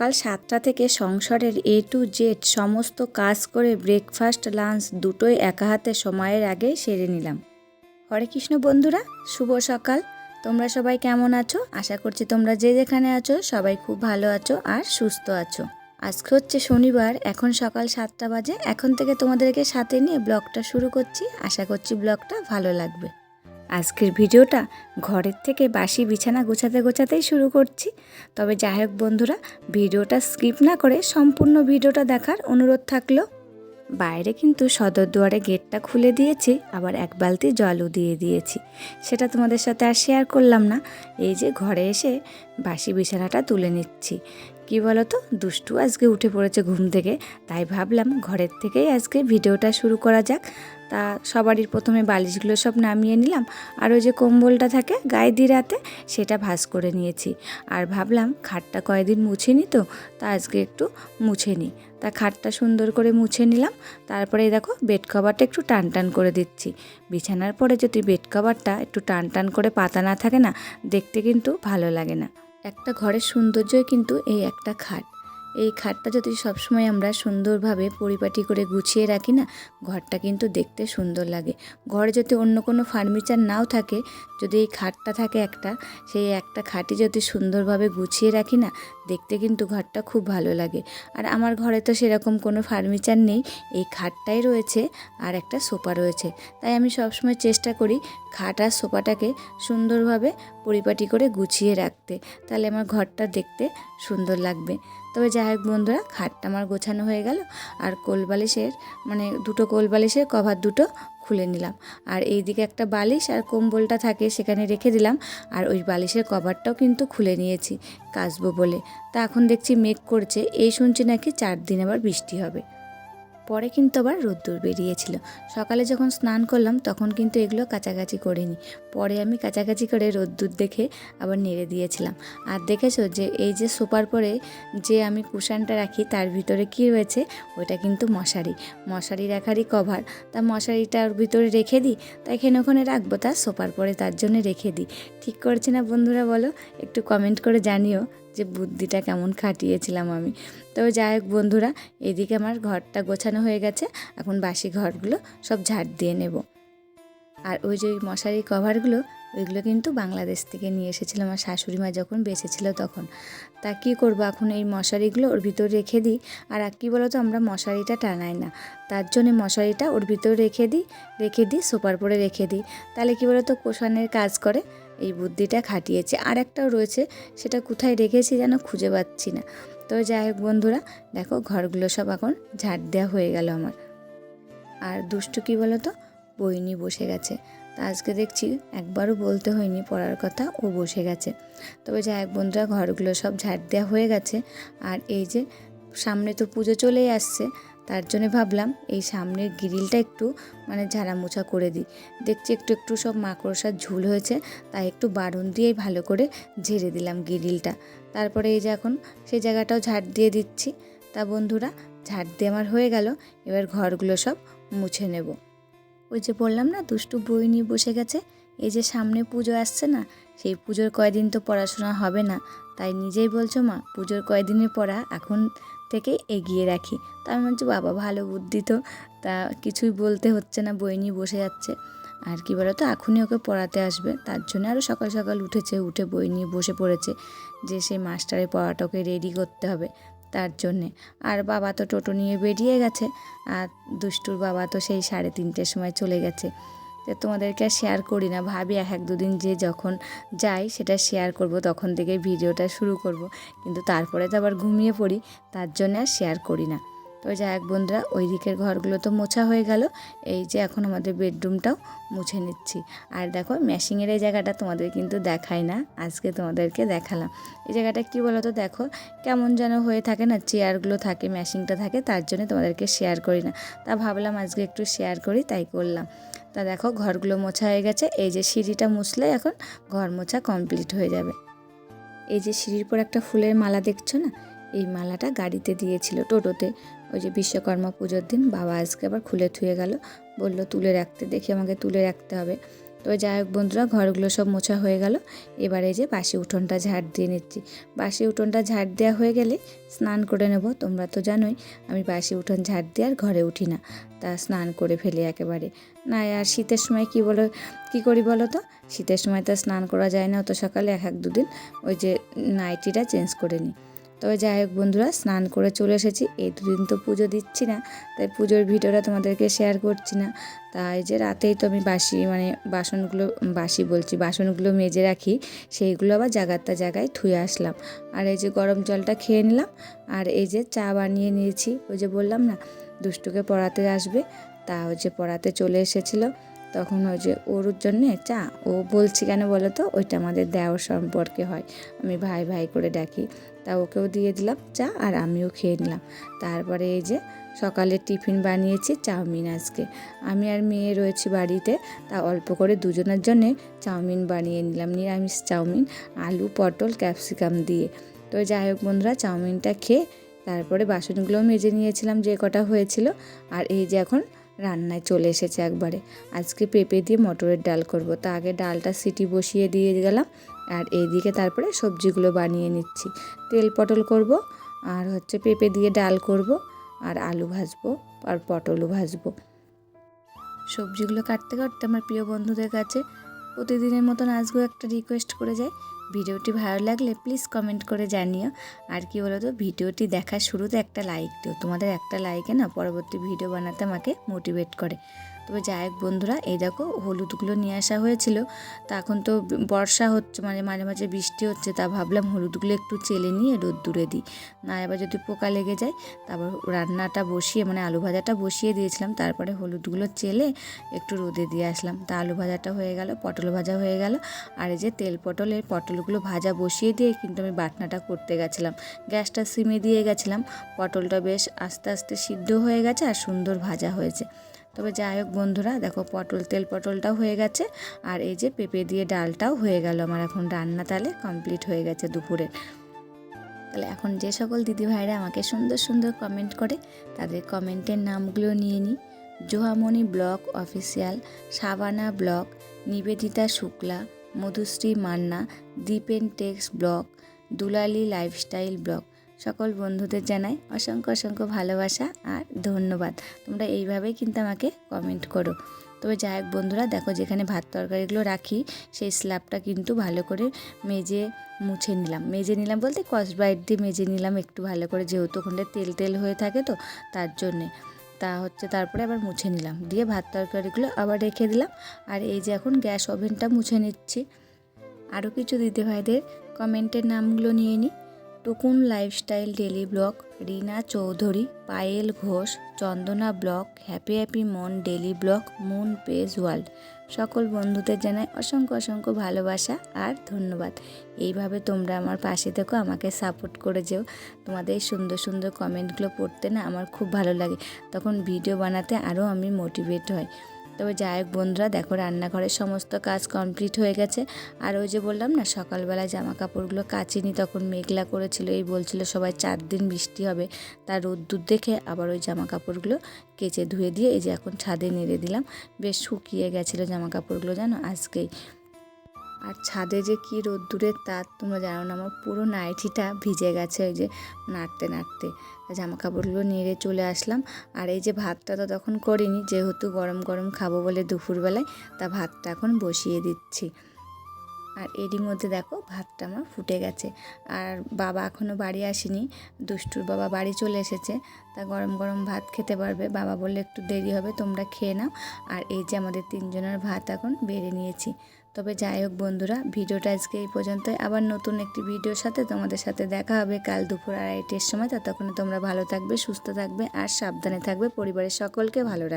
সকাল 7টা থেকে সংসারের A to Z সমস্ত কাজ করে ব্রেকফাস্ট লাঞ্চ দুটোই একা হাতে সময়ের আগে সেরে নিলাম। হরে কৃষ্ণ বন্ধুরা, শুভ সকাল। তোমরা সবাই কেমন আছো? আশা করছি তোমরা যে যেখানে আছো সবাই খুব ভালো আছো আর সুস্থ আছো। আজকে হচ্ছে শনিবার, এখন সকাল 7টা বাজে। এখন থেকে তোমাদেরকে সাথে নিয়ে ব্লগটা শুরু করছি। আশা করছি ব্লগটা ভালো লাগবে। আজকের ভিডিওটা ঘরের থেকে বাসি বিছানা গোছাতেই শুরু করছি। তবে যাই হোক বন্ধুরা, ভিডিওটা স্কিপ না করে সম্পূর্ণ ভিডিওটা দেখার অনুরোধ থাকলো। বাইরে কিন্তু সদর দুয়ারে গেটটা খুলে দিয়েছি, আবার এক বালতি জলও দিয়ে দিয়েছি। সেটা তোমাদের সাথে আর শেয়ার করলাম না। এই যে ঘরে এসে বাসি বিছানাটা তুলে নিচ্ছি। কি বলো তো, দুষ্টু আজকে উঠে পড়েছে ঘুম থেকে, তাই ভাবলাম ঘরের থেকেই আজকে ভিডিওটা শুরু করা যাক। তা সবারই প্রথমে বালিশগুলো সব নামিয়ে নিলাম, আর ওই যে কম্বলটা থাকে গায়ে দিয়ে রাতে, সেটা ভাঁজ করে নিয়েছি। আর ভাবলাম খাটটা কয়েকদিন মুছিনি তো, তা আজকে একটু মুছে নিই। তা খাটটা সুন্দর করে মুছে নিলাম। তারপরে দেখো বেড কভারটা একটু টান টান করে দিচ্ছি। বিছানার পরে যদি বেড কভারটা একটু টান টান করে পাতা না থাকে না, দেখতে কিন্তু ভালো লাগে না। একটা ঘরের সৌন্দর্যই কিন্তু এই একটা খাট। এই খাটটা যদি সবসময় আমরা সুন্দরভাবে পরিপাটি করে গুছিয়ে রাখি না, ঘরটা কিন্তু দেখতে সুন্দর লাগে। ঘরে যদি অন্য কোনো ফার্নিচার নাও থাকে, যদি এই খাটটা থাকে একটা, সেই একটা খাটই যদি সুন্দরভাবে গুছিয়ে রাখি না, দেখতে কিন্তু ঘরটা খুব ভালো লাগে। আর আমার ঘরে তো সেরকম কোনো ফার্নিচার নেই, এই খাটটাই রয়েছে আর একটা সোফা রয়েছে। তাই আমি সবসময় চেষ্টা করি খাট আর সোফাটাকে সুন্দরভাবে পরিপাটি করে গুছিয়ে রাখতে, তাহলে আমার ঘরটা দেখতে সুন্দর লাগবে। তবে যাই হোক বন্ধুরা, খাটটা আমার গোছানো হয়ে গেল। আর কোলবালিশের দুটো কোলবালিশের কভার দুটো খুলে নিলাম। আর এই দিকে একটা বালিশ আর কম্বলটা থাকে সেখানে রেখে দিলাম। আর ওই বালিশের কভারটাও কিন্তু খুলে নিয়েছি কাচবো বলে। তা এখন দেখছি মেঘ করছে, এই শুনছি নাকি 4 দিন আবার বৃষ্টি হবে। পরে কিন্তু আবার রোদ্দুর বেরিয়েছিল। সকালে যখন স্নান করলাম তখন কিন্তু এগুলো কাচাকাচি করিনি। পরে আমি কাচাকাচি করে রোদ্দুর দেখে আবার নেড়ে দিয়েছিলাম। আর দেখেছো যে এই যে সোফার পরে যে আমি কুশানটা রাখি, তার ভিতরে কি রয়েছে, ওইটা কিন্তু মশারি রাখারই কভার। তা মশারিটা ওর ভিতরে রেখে দিই, তাই এখানে ওখানে রাখবো, তার সোফার পরে তার জন্য রেখে দিই। ঠিক করছি না বন্ধুরা বলো? একটু কমেন্ট করে জানিও যে বুদ্ধিটা কেমন খাটিয়েছিলাম আমি। তো যাই হোক বন্ধুরা, এদিকে আমার ঘরটা গোছানো হয়ে গেছে। এখন বাসি ঘরগুলো সব ঝাড় দিয়ে নেব। আর ওই যে মশারি কভারগুলো, ওইগুলো কিন্তু বাংলাদেশ থেকে নিয়ে এসেছিল আমার শাশুড়ি মা যখন বেঁচে ছিল তখন। তা কী করবো, এখন এই মশারিগুলো ওর ভিতর রেখে দিই। আর কী বলো তো, আমরা মশারিটা টানাই না, তার জন্যে মশারিটা ওর ভিতর রেখে দিই সোফার পরে রেখে দিই। তাহলে কী বলো তো, কোষানের কাজ করে। এই বুদ্ধিটা খাটিয়েছে। আর একটাও রয়েছে, সেটা কোথায় রেখেছি যেন খুঁজে পাচ্ছি না। তো যাই হোক বন্ধুরা, দেখো ঘরগুলো সব এখন ঝাড় দেওয়া হয়ে গেল আমার। আর দুষ্টু কী বলো তো, বই নিয়ে বসে গেছে। তা আজকে দেখছি একবারও বলতে হয়নি পড়ার কথা, ও বসে গেছে। তবে যাই হোক বন্ধুরা, ঘরগুলো সব ঝাড় দেওয়া হয়ে গেছে। আর এই যে সামনে তো পুজো চলেই আসছে, তার জন্য ভাবলাম এই সামনের গ্রিলটা একটু ঝাড়া মোছা করে দিই। দেখছি একটু একটু সব মাকড়সার ঝুল হয়েছে, তাই একটু বারুন দিয়েই ভালো করে ঝেড়ে দিলাম গ্রিলটা। তারপরে এই যে এখন সেই জায়গাটাও ঝাড় দিয়ে দিচ্ছি। তা বন্ধুরা, ঝাড় দিয়ে আমার হয়ে গেল। এবার ঘরগুলো সব মুছে নেব। ওই যে বললাম না, দুষ্টু বই নিয়ে বসে গেছে। এই যে সামনে পুজো আসছে না, সেই পুজোর কয়দিন তো পড়াশোনা হবে না, তাই নিজেই বলছো মা পুজোর কয়দিনের পড়া এখন থেকে এগিয়ে রাখি। তা আমি বলছি বাবা ভালো বুদ্ধি তো। তা কিছুই বলতে হচ্ছে না, বই নিয়ে বসে যাচ্ছে। আর কি বলো তো, এখনই ওকে পড়াতে আসবে, তার জন্য আরও সকাল সকাল উঠে বই নিয়ে বসে পড়েছে, যে সেই মাস্টারের পড়াটাকে রেডি করতে হবে তার জন্যে। আর বাবা তো টোটো নিয়ে বেরিয়ে গেছে। আর দুষ্টুর বাবা তো সেই 3:30টার সময় চলে গেছে। তো তোমাদেরকে আর শেয়ার করি না, ভাবি এক দুদিন যে যখন যাই সেটা শেয়ার করব, তখন থেকে ভিডিওটা শুরু করব। কিন্তু তারপরে তো আবার ঘুমিয়ে পড়ি, তার জন্য আর শেয়ার করি না। তো যাই হোক বন্ধুরা, ওই দিকের ঘরগুলো তো মোছা হয়ে গেল। এই যে এখন আমাদের বেডরুমটাও মুছে নিচ্ছি। আর দেখো ম্যাশিংয়ের এই জায়গাটা তোমাদের কিন্তু দেখাই না, আজকে তোমাদেরকে দেখালাম। এই জায়গাটা কী বলো তো, দেখো কেমন যেন হয়ে থাকে না, চেয়ারগুলো থাকে, ম্যাশিংটা থাকে, তার জন্য তোমাদেরকে শেয়ার করি না। তা ভাবলাম আজকে একটু শেয়ার করি, তাই করলাম। তা দেখো ঘরগুলো মোছা হয়ে গেছে। এই যে সিঁড়িটা মুছলে এখন ঘর মোছা কমপ্লিট হয়ে যাবে। এই যে সিঁড়ির পর একটা ফুলের মালা দেখছো না, এই মালাটা গাড়িতে দিয়েছিল টোটোতে, ওই যে বিশ্বকর্মা পুজোর দিন। বাবা আজকে আবার খুলে থুয়ে গেল, বলল তুলে রাখতে, দেখি আমাকে তুলে রাখতে হবে। তো যাই হোক বন্ধুরা, ঘরগুলো সব মোছা হয়ে গেল। এবারে যে বাসি উঠোনটা ঝাড় দিয়ে নিচ্ছি। বাসি উঠোনটা ঝাড় দেওয়া হয়ে গেলে স্নান করে নেব। তোমরা তো জানোই আমি বাসি উঠোন ঝাড় দিয়ে আর ঘরে উঠি না, তা স্নান করে ফেলি একেবারে। না আর শীতের সময় কী করি বলো তো, শীতের সময় তো স্নান করা যায় না অত সকালে, এক দুদিন ওই যে নাইটিটা চেঞ্জ করে নিই। তবে যাই হোক বন্ধুরা, স্নান করে চলে এসেছি। এই দুদিন তো পুজো দিচ্ছি না, তাই পুজোর ভিডিওটা তোমাদেরকে শেয়ার করছি না। তাই যে রাতেই তো আমি বাসনগুলো মেজে রাখি, সেইগুলো আবার জায়গায় ধুয়ে আসলাম। আর এই যে গরম জলটা খেয়ে নিলাম। আর এই যে চা বানিয়ে নিয়েছি, ওই যে বললাম না দুষ্টুকে পড়াতে আসবে, তা ওই যে পড়াতে চলে এসেছিলো, তখন ওই যে ওর জন্যে চা, ও বলছি কেন বলো তো, ওইটা আমাদের দেওর সম্পর্কে হয়, আমি ভাই ভাই করে ডাকি। তা ওকেও দিয়ে দিলাম চা, আর আমিও খেয়ে নিলাম। তারপরে এই যে সকালে টিফিন বানিয়েছি চাউমিন। আজকে আমি আর মেয়ে রয়েছি বাড়িতে, তা অল্প করে দুজনের জন্যে চাউমিন বানিয়ে নিলাম, নিরামিষ চাউমিন, আলু পটল ক্যাপসিকাম দিয়ে। তো যাই হোক বন্ধুরা, চাউমিনটা খেয়ে তারপরে বাসনগুলোও মেজে নিয়েছিলাম যে কটা হয়েছিল। আর এই যে এখন রান্নায় চলে এসেছে একবারে। আজকে পেঁপে দিয়ে মটরের ডাল করব। তা আগে ডালটা সিটি বসিয়ে দিয়ে গেলাম, আর এইদিকে তারপরে সবজিগুলো বানিয়ে নিচ্ছি। তেল পটল করব, আর হচ্ছে পেঁপে দিয়ে ডাল করব, আর আলু ভাজবো, আর পটলও ভাজবো। সবজিগুলো কাটতে কাটতে আমার প্রিয় বন্ধুদের কাছে প্রতিদিনের মতন আজকেও একটা রিকোয়েস্ট করে যাই, ভিডিওটি ভালো লাগলে প্লিজ কমেন্ট করে জানিও। আর কি বলো তো, ভিডিওটি দেখার শুরুতে একটা লাইক দিও, তোমাদের একটা লাইকে না পরবর্তী ভিডিও বানাতে আমাকে মোটিভেট করে। তবে যাই হোক বন্ধুরা, এই দেখো হলুদগুলো নিয়ে আসা হয়েছিল। তা এখন তো বর্ষা হচ্ছে, মানে মাঝে মাঝে বৃষ্টি হচ্ছে, তা ভাবলাম হলুদগুলো একটু চেলে নিয়ে রোদ্দুরে দিই, না এবার যদি পোকা লেগে যায়। তারপর রান্নাটা বসিয়ে, মানে আলু ভাজাটা বসিয়ে দিয়েছিলাম, তারপরে হলুদগুলো চেলে একটু রোদে দিয়ে আসলাম। তা আলু ভাজাটা হয়ে গেল, পটল ভাজা হয়ে গেল। আর এই যে পটলগুলো ভাজা বসিয়ে দিয়ে কিন্তু আমি বাটনাটা করতে গেছিলাম, গ্যাসটা সিমে দিয়ে গেছিলাম। পটলটা বেশ আস্তে আস্তে সিদ্ধ হয়ে গেছে আর সুন্দর ভাজা হয়েছে। তবে যাই হোক বন্ধুরা, দেখো পটলটাও হয়ে গেছে, আর এই যে পেঁপে দিয়ে ডালটাও হয়ে গেল আমার। এখন রান্না তাহলে কমপ্লিট হয়ে গেছে দুপুরে। তাহলে এখন যে সকল দিদিভাইরা আমাকে সুন্দর সুন্দর কমেন্ট করে, তাদের কমেন্টের নামগুলো নিয়ে নিই। Johamoni blog official, Shabana blog, Nibedita Shukla, Madhushree Manna, Dipen techs blog, Dulali lifestyle blog. সকল বন্ধুদের জানাই অসংখ্য অসংখ্য ভালোবাসা আর ধন্যবাদ। তোমরা এইভাবেই কিন্তু আমাকে কমেন্ট করো। তবে যাই হোক বন্ধুরা, দেখো যেখানে ভাত তরকারিগুলো রাখি সেই স্ল্যাবটা কিন্তু ভালো করে মুছে নিলাম বলতে স্কচব্রাইট দিয়ে মেজে নিলাম একটু ভালো করে, যেহেতু ওখানে তেল তেল হয়ে থাকে তো তার জন্যে। তা হচ্ছে তারপরে আবার মুছে নিলাম, দিয়ে ভাত তরকারিগুলো আবার রেখে দিলাম। আর এই যে এখন গ্যাস ওভেনটা মুছে নিচ্ছি। আরও কিছু দিদিভাইদের কমেন্টের নামগুলো নিয়ে নিই। টুকুন লাইফস্টাইল ডেলি ব্লগ, রিনা চৌধুরী, পায়েল ঘোষ, চন্দনা ব্লগ, হ্যাপি মন daily blog, moon page world. সকল বন্ধুদের জানাই অসংখ্য অসংখ্য ভালোবাসা আর ধন্যবাদ। এইভাবে তোমরা আমার পাশে থেকো, আমাকে সাপোর্ট করে যেও। তোমাদের এই সুন্দর সুন্দর কমেন্টগুলো পড়তে না আমার খুব ভালো লাগে, তখন ভিডিও বানাতে আরও আমি মোটিভেট হই। তবে যাই হোক বন্ধুরা, দেখো রান্নাঘরের সমস্ত কাজ কমপ্লিট হয়ে গেছে। আর ওই যে বললাম না সকালবেলা জামা কাপড়গুলো কাচিনি, তখন মেঘলা করেছিল, এই বলছিল সবাই 4 দিন বৃষ্টি হবে। তার রোদ্দুর দেখে আবার ওই জামা কাপড়গুলো কেচে ধুয়ে দিয়ে এই যে এখন ছাদে নেড়ে দিলাম। বেশ শুকিয়ে গেছিলো জামা কাপড়গুলো জানো আজকেই। আর ছাদে যে কী রোদ্দুরের তাপ তোমরা জানো না, আমার পুরো নাইটিটা ভিজে গেছে ওই যে নাড়তে। জামা কাপড়গুলো নেড়ে চলে আসলাম। আর এই যে ভাতটা তো তখন করিনি, যেহেতু গরম গরম খাবো বলে দুপুরবেলায়, তা ভাতটা এখন বসিয়ে দিচ্ছি। আর এরই মধ্যে দেখো ভাতটা আমার ফুটে গেছে। আর বাবা এখনও বাড়ি আসেনি, দুষ্টুর বাবা বাড়ি চলে এসেছে, তা গরম গরম ভাত খেতে পারবে। বাবা বললে একটু দেরি হবে, তোমরা খেয়ে নাও। আর এই যে আমাদের 3 জনের ভাত এখন বেড়ে নিয়েছি। তবে যাই হোক বন্ধুরা, ভিডিওটা আজকে এই পর্যন্তই। আবার নতুন একটি ভিডিওর সাথে তোমাদের সাথে দেখা হবে কাল দুপুর 2:30টার সময়। ততক্ষণে তোমরা ভালো থাকবে, সুস্থ থাকবে আর সাবধানে থাকবে, পরিবারের সকলকে ভালো রাখবে।